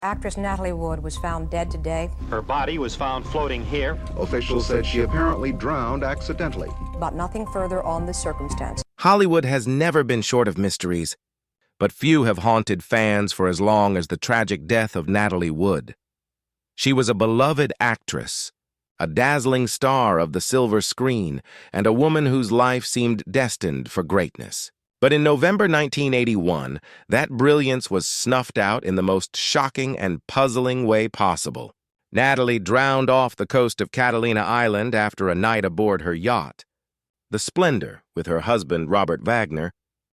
Actress Natalie Wood was found dead today. Her body was found floating here. Officials said she apparently drowned accidentally. But nothing further on this circumstance. Hollywood has never been short of mysteries, but few have haunted fans for as long as the tragic death of Natalie Wood. She was a beloved actress, a dazzling star of the silver screen, and a woman whose life seemed destined for greatness. But in November 1981, that brilliance was snuffed out in the most shocking and puzzling way possible. Natalie drowned off the coast of Catalina Island after a night aboard her yacht. The Splendor, with her husband Robert Wagner,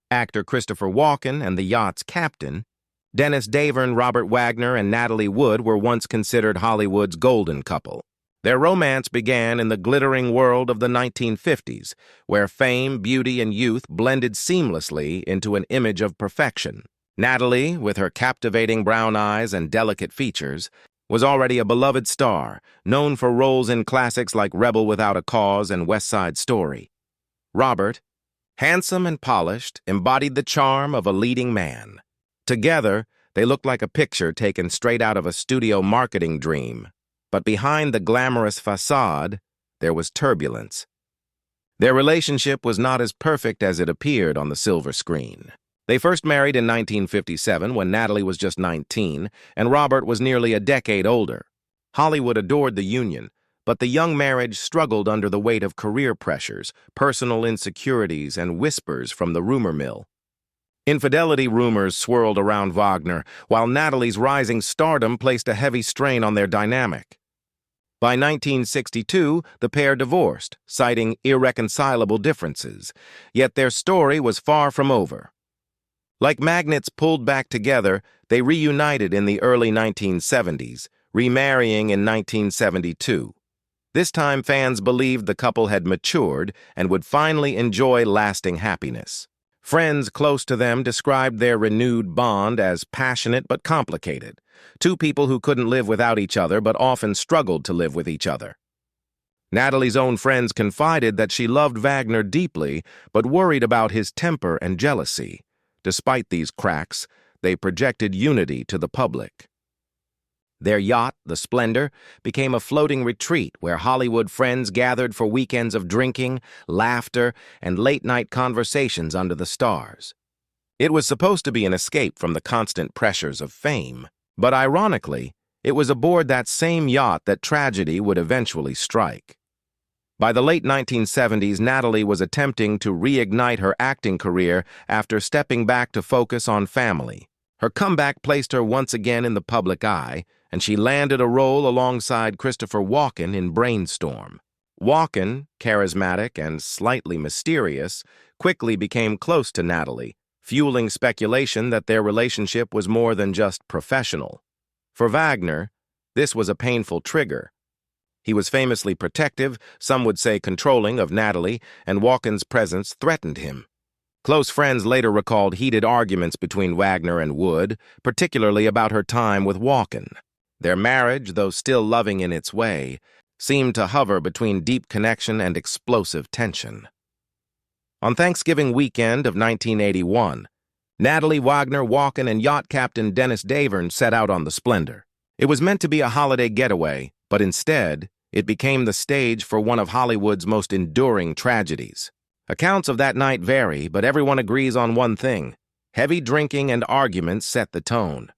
actor Christopher Walken, and the yacht's captain, Dennis Davern, Robert Wagner, and Natalie Wood were once considered Hollywood's golden couple. Their romance began in the glittering world of the 1950s, where fame, beauty, and youth blended seamlessly into an image of perfection. Natalie, with her captivating brown eyes and delicate features, was already a beloved star, known for roles in classics like Rebel Without a Cause and West Side Story. Robert, handsome and polished, embodied the charm of a leading man. Together, they looked like a picture taken straight out of a studio marketing dream. But behind the glamorous facade, there was turbulence. Their relationship was not as perfect as it appeared on the silver screen. They first married in 1957 when Natalie was just 19, and Robert was nearly a decade older. Hollywood adored the union, but the young marriage struggled under the weight of career pressures, personal insecurities, and whispers from the rumor mill. Infidelity rumors swirled around Wagner, while Natalie's rising stardom placed a heavy strain on their dynamic. By 1962, the pair divorced, citing irreconcilable differences, yet their story was far from over. Like magnets pulled back together, they reunited in the early 1970s, remarrying in 1972. This time, fans believed the couple had matured and would finally enjoy lasting happiness. Friends close to them described their renewed bond as passionate but complicated, two people who couldn't live without each other but often struggled to live with each other. Natalie's own friends confided that she loved Wagner deeply but worried about his temper and jealousy. Despite these cracks, they projected unity to the public. Their yacht, the Splendor, became a floating retreat where Hollywood friends gathered for weekends of drinking, laughter, and late-night conversations under the stars. It was supposed to be an escape from the constant pressures of fame, but ironically, it was aboard that same yacht that tragedy would eventually strike. By the late 1970s, Natalie was attempting to reignite her acting career after stepping back to focus on family. Her comeback placed her once again in the public eye, and she landed a role alongside Christopher Walken in Brainstorm. Walken, charismatic and slightly mysterious, quickly became close to Natalie, fueling speculation that their relationship was more than just professional. For Wagner, this was a painful trigger. He was famously protective, some would say controlling, of Natalie, and Walken's presence threatened him. Close friends later recalled heated arguments between Wagner and Wood, particularly about her time with Walken. Their marriage, though still loving in its way, seemed to hover between deep connection and explosive tension. On Thanksgiving weekend of 1981, Natalie, Wagner, Walken, and yacht captain Dennis Davern set out on the Splendor. It was meant to be a holiday getaway, but instead, it became the stage for one of Hollywood's most enduring tragedies. Accounts of that night vary, but everyone agrees on one thing: heavy drinking and arguments set the tone.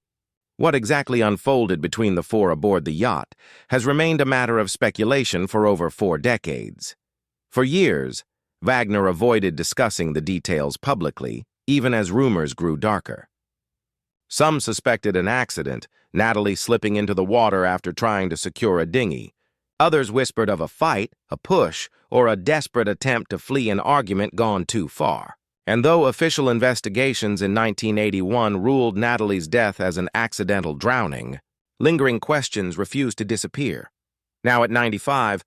What exactly unfolded between the four aboard the yacht has remained a matter of speculation for over 4 decades. For years, Wagner avoided discussing the details publicly, even as rumors grew darker. Some suspected an accident, Natalie slipping into the water after trying to secure a dinghy. Others whispered of a fight, a push, or a desperate attempt to flee an argument gone too far. And though official investigations in 1981 ruled Natalie's death as an accidental drowning, lingering questions refused to disappear. Now at 95,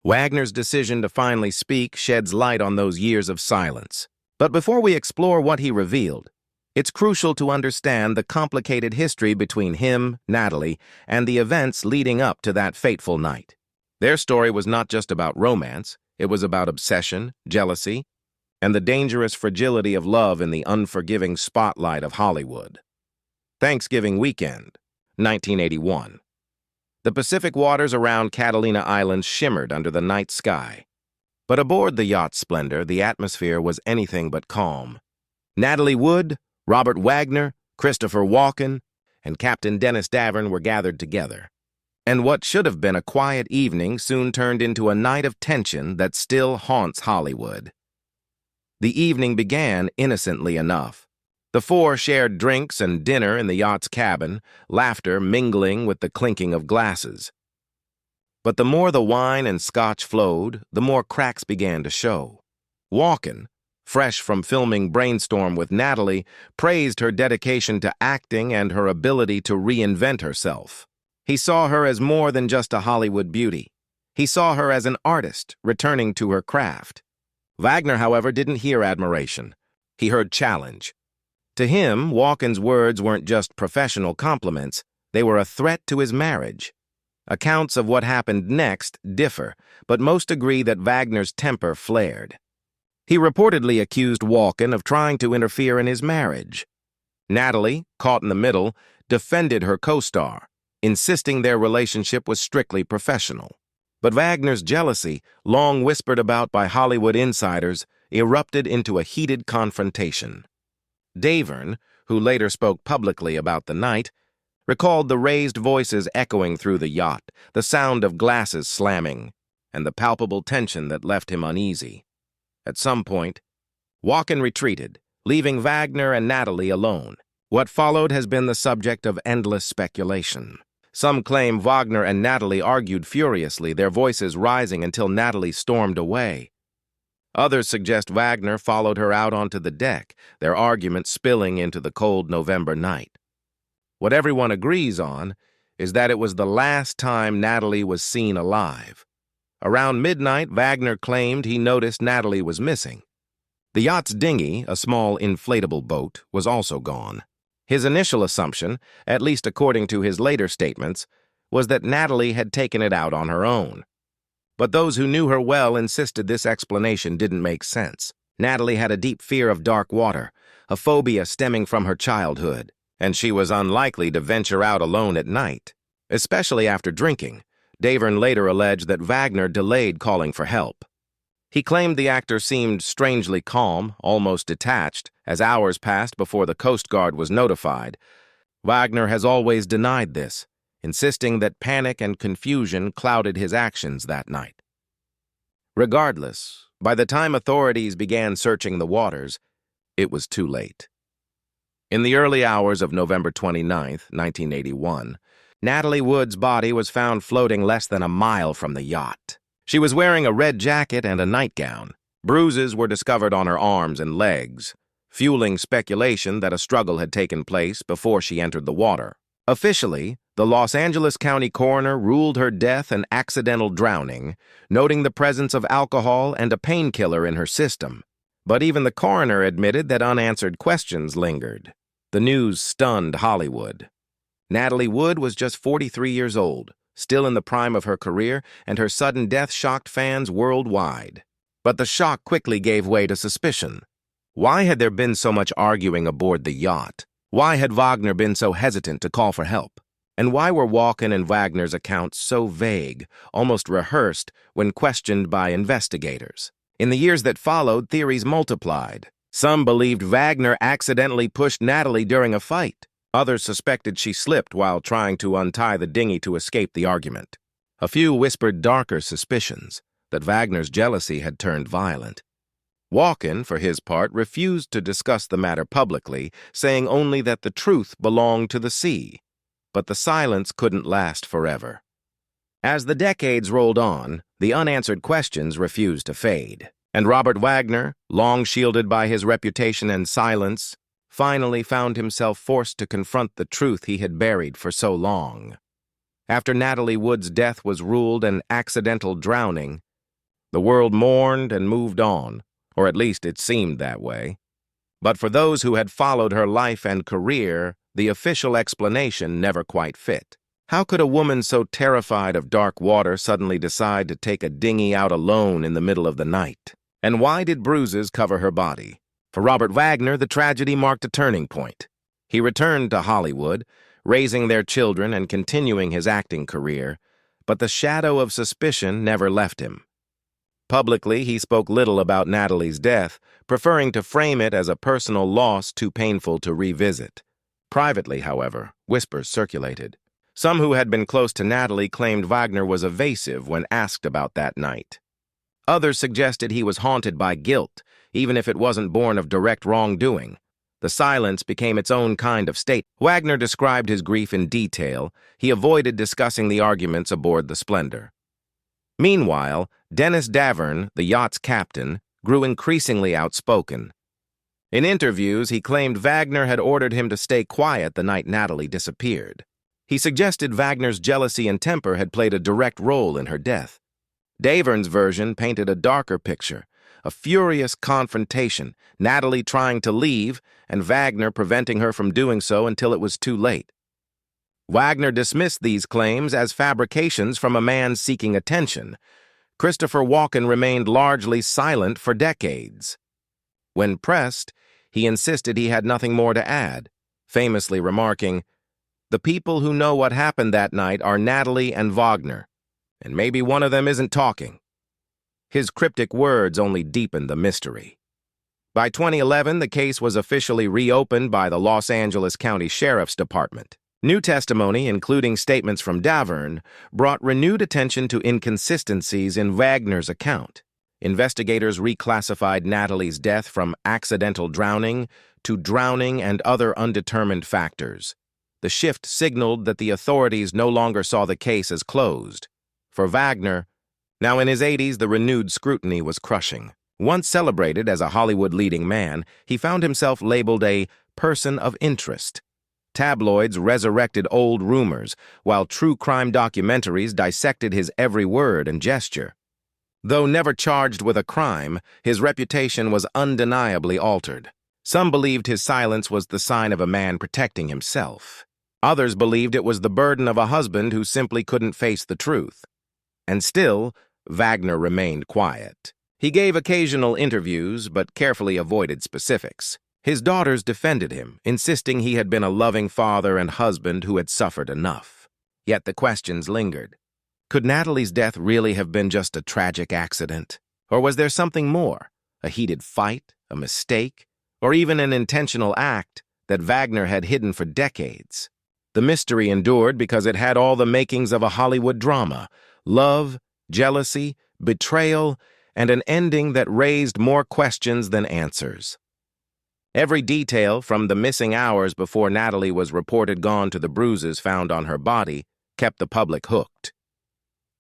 Wagner's decision to finally speak sheds light on those years of silence. But before we explore what he revealed, it's crucial to understand the complicated history between him, Natalie, and the events leading up to that fateful night. Their story was not just about romance, it was about obsession, jealousy, and the dangerous fragility of love in the unforgiving spotlight of Hollywood. Thanksgiving weekend, 1981. The Pacific waters around Catalina Island shimmered under the night sky. But aboard the yacht's splendor, the atmosphere was anything but calm. Natalie Wood, Robert Wagner, Christopher Walken, and Captain Dennis Davern were gathered together. And what should have been a quiet evening soon turned into a night of tension that still haunts Hollywood. The evening began innocently enough. The four shared drinks and dinner in the yacht's cabin, laughter mingling with the clinking of glasses. But the more the wine and scotch flowed, the more cracks began to show. Walken, fresh from filming Brainstorm with Natalie, praised her dedication to acting and her ability to reinvent herself. He saw her as more than just a Hollywood beauty. He saw her as an artist returning to her craft. Wagner, however, didn't hear admiration. He heard challenge. To him, Walken's words weren't just professional compliments, they were a threat to his marriage. Accounts of what happened next differ, but most agree that Wagner's temper flared. He reportedly accused Walken of trying to interfere in his marriage. Natalie, caught in the middle, defended her co-star, insisting their relationship was strictly professional. But Wagner's jealousy, long whispered about by Hollywood insiders, erupted into a heated confrontation. Davern, who later spoke publicly about the night, recalled the raised voices echoing through the yacht, the sound of glasses slamming, and the palpable tension that left him uneasy. At some point, Walken retreated, leaving Wagner and Natalie alone. What followed has been the subject of endless speculation. Some claim Wagner and Natalie argued furiously, their voices rising until Natalie stormed away. Others suggest Wagner followed her out onto the deck, their argument spilling into the cold November night. What everyone agrees on is that it was the last time Natalie was seen alive. Around midnight, Wagner claimed he noticed Natalie was missing. The yacht's dinghy, a small inflatable boat, was also gone. His initial assumption, at least according to his later statements, was that Natalie had taken it out on her own. But those who knew her well insisted this explanation didn't make sense. Natalie had a deep fear of dark water, a phobia stemming from her childhood, and she was unlikely to venture out alone at night, especially after drinking. Davern later alleged that Wagner delayed calling for help. He claimed the actor seemed strangely calm, almost detached, as hours passed before the Coast Guard was notified. Wagner has always denied this, insisting that panic and confusion clouded his actions that night. Regardless, by the time authorities began searching the waters, it was too late. In the early hours of November 29, 1981, Natalie Wood's body was found floating less than a mile from the yacht. She was wearing a red jacket and a nightgown. Bruises were discovered on her arms and legs, fueling speculation that a struggle had taken place before she entered the water. Officially, the Los Angeles County coroner ruled her death an accidental drowning, noting the presence of alcohol and a painkiller in her system. But even the coroner admitted that unanswered questions lingered. The news stunned Hollywood. Natalie Wood was just 43 years old, still in the prime of her career, and her sudden death shocked fans worldwide. But the shock quickly gave way to suspicion. Why had there been so much arguing aboard the yacht? Why had Wagner been so hesitant to call for help? And why were Walken and Wagner's accounts so vague, almost rehearsed, when questioned by investigators? In the years that followed, theories multiplied. Some believed Wagner accidentally pushed Natalie during a fight. Others suspected she slipped while trying to untie the dinghy to escape the argument. A few whispered darker suspicions, that Wagner's jealousy had turned violent. Walken, for his part, refused to discuss the matter publicly, saying only that the truth belonged to the sea. But the silence couldn't last forever. As the decades rolled on, the unanswered questions refused to fade. And Robert Wagner, long shielded by his reputation and silence, finally found himself forced to confront the truth he had buried for so long. After Natalie Wood's death was ruled an accidental drowning, the world mourned and moved on, or at least it seemed that way. But for those who had followed her life and career, the official explanation never quite fit. How could a woman so terrified of dark water suddenly decide to take a dinghy out alone in the middle of the night? And why did bruises cover her body? For Robert Wagner, the tragedy marked a turning point. He returned to Hollywood, raising their children and continuing his acting career, but the shadow of suspicion never left him. Publicly, he spoke little about Natalie's death, preferring to frame it as a personal loss too painful to revisit. Privately, however, whispers circulated. Some who had been close to Natalie claimed Wagner was evasive when asked about that night. Others suggested he was haunted by guilt, even if it wasn't born of direct wrongdoing. The silence became its own kind of state. Wagner described his grief in detail. He avoided discussing the arguments aboard the Splendor. Meanwhile, Dennis Davern, the yacht's captain, grew increasingly outspoken. In interviews, he claimed Wagner had ordered him to stay quiet the night Natalie disappeared. He suggested Wagner's jealousy and temper had played a direct role in her death. Davern's version painted a darker picture, a furious confrontation, Natalie trying to leave and Wagner preventing her from doing so until it was too late. Wagner dismissed these claims as fabrications from a man seeking attention. Christopher Walken remained largely silent for decades. When pressed, he insisted he had nothing more to add, famously remarking, "The people who know what happened that night are Natalie and Wagner, and maybe one of them isn't talking." His cryptic words only deepened the mystery. By 2011, the case was officially reopened by the Los Angeles County Sheriff's Department. New testimony, including statements from Davern, brought renewed attention to inconsistencies in Wagner's account. Investigators reclassified Natalie's death from accidental drowning to drowning and other undetermined factors. The shift signaled that the authorities no longer saw the case as closed. For Wagner, now in his 80s, the renewed scrutiny was crushing. Once celebrated as a Hollywood leading man, he found himself labeled a person of interest. Tabloids resurrected old rumors, while true crime documentaries dissected his every word and gesture. Though never charged with a crime, his reputation was undeniably altered. Some believed his silence was the sign of a man protecting himself. Others believed it was the burden of a husband who simply couldn't face the truth. And still, Wagner remained quiet. He gave occasional interviews, but carefully avoided specifics. His daughters defended him, insisting he had been a loving father and husband who had suffered enough. Yet the questions lingered. Could Natalie's death really have been just a tragic accident? Or was there something more? A heated fight, a mistake, or even an intentional act that Wagner had hidden for decades? The mystery endured because it had all the makings of a Hollywood drama: love, jealousy, betrayal, and an ending that raised more questions than answers. Every detail, from the missing hours before Natalie was reported gone to the bruises found on her body, kept the public hooked.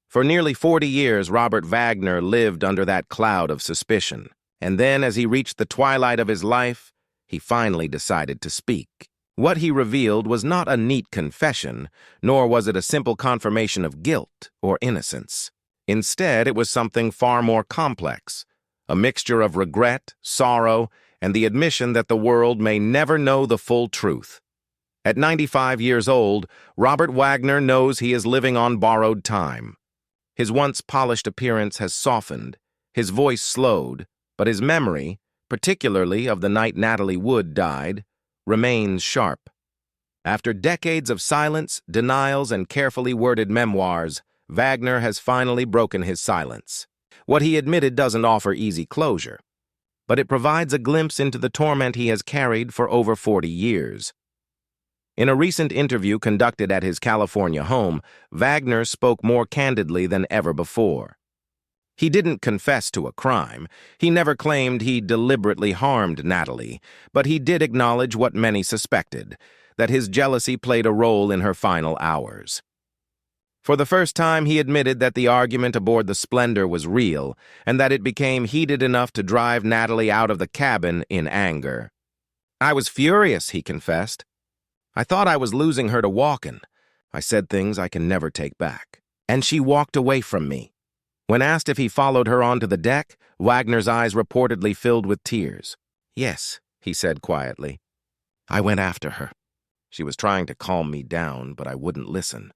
For nearly 40 years, Robert Wagner lived under that cloud of suspicion. And then, as he reached the twilight of his life, he finally decided to speak. What he revealed was not a neat confession, nor was it a simple confirmation of guilt or innocence. Instead, it was something far more complex, a mixture of regret, sorrow, and the admission that the world may never know the full truth. At 95 years old, Robert Wagner knows he is living on borrowed time. His once polished appearance has softened, his voice slowed, but his memory, particularly of the night Natalie Wood died, remains sharp. After decades of silence, denials, and carefully worded memoirs, Wagner has finally broken his silence. What he admitted doesn't offer easy closure, but it provides a glimpse into the torment he has carried for over 40 years. In a recent interview conducted at his California home, Wagner spoke more candidly than ever before. He didn't confess to a crime. He never claimed he deliberately harmed Natalie, but he did acknowledge what many suspected, that his jealousy played a role in her final hours. For the first time, he admitted that the argument aboard the Splendor was real, and that it became heated enough to drive Natalie out of the cabin in anger. "I was furious," he confessed. "I thought I was losing her to Walken. I said things I can never take back. And she walked away from me." When asked if he followed her onto the deck, Wagner's eyes reportedly filled with tears. "Yes," he said quietly. "I went after her. She was trying to calm me down, but I wouldn't listen.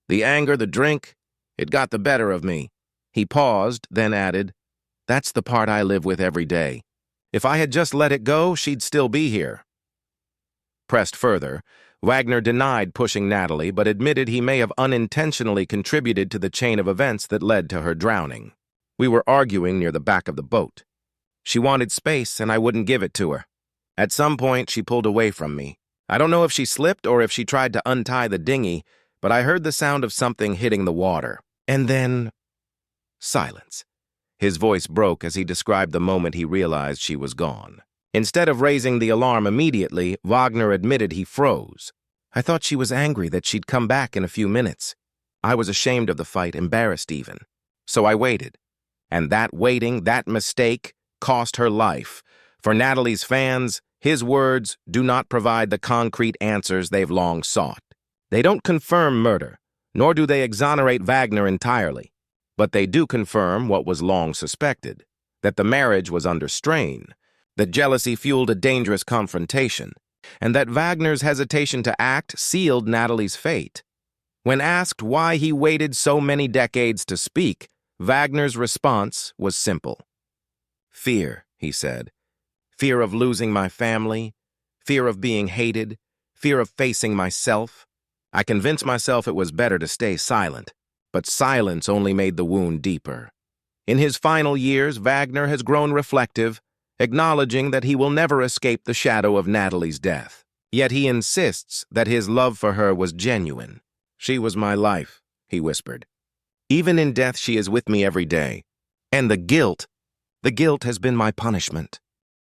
The anger, the drink, it got the better of me." He paused, then added, "That's the part I live with every day. If I had just let it go, she'd still be here." Pressed further, Wagner denied pushing Natalie, but admitted he may have unintentionally contributed to the chain of events that led to her drowning. We were arguing near the back of the boat. She wanted space, and I wouldn't give it to her. At some point, she pulled away from me. I don't know if she slipped or if she tried to untie the dinghy, but I heard the sound of something hitting the water. And then, silence. His voice broke as he described the moment he realized she was gone. Instead of raising the alarm immediately, Wagner admitted he froze. I thought she was angry that she'd come back in a few minutes. I was ashamed of the fight, embarrassed even. So I waited. And that waiting, that mistake, cost her life. For Natalie's fans, his words do not provide the concrete answers they've long sought. They don't confirm murder, nor do they exonerate Wagner entirely. But they do confirm what was long suspected, that the marriage was under strain, that jealousy fueled a dangerous confrontation, and that Wagner's hesitation to act sealed Natalie's fate. When asked why he waited so many decades to speak, Wagner's response was simple. Fear, he said. Fear of losing my family, fear of being hated, fear of facing myself. I convinced myself it was better to stay silent, but silence only made the wound deeper. In his final years, Wagner has grown reflective, acknowledging that he will never escape the shadow of Natalie's death. Yet he insists that his love for her was genuine. She was my life, he whispered. Even in death, she is with me every day. And the guilt has been my punishment.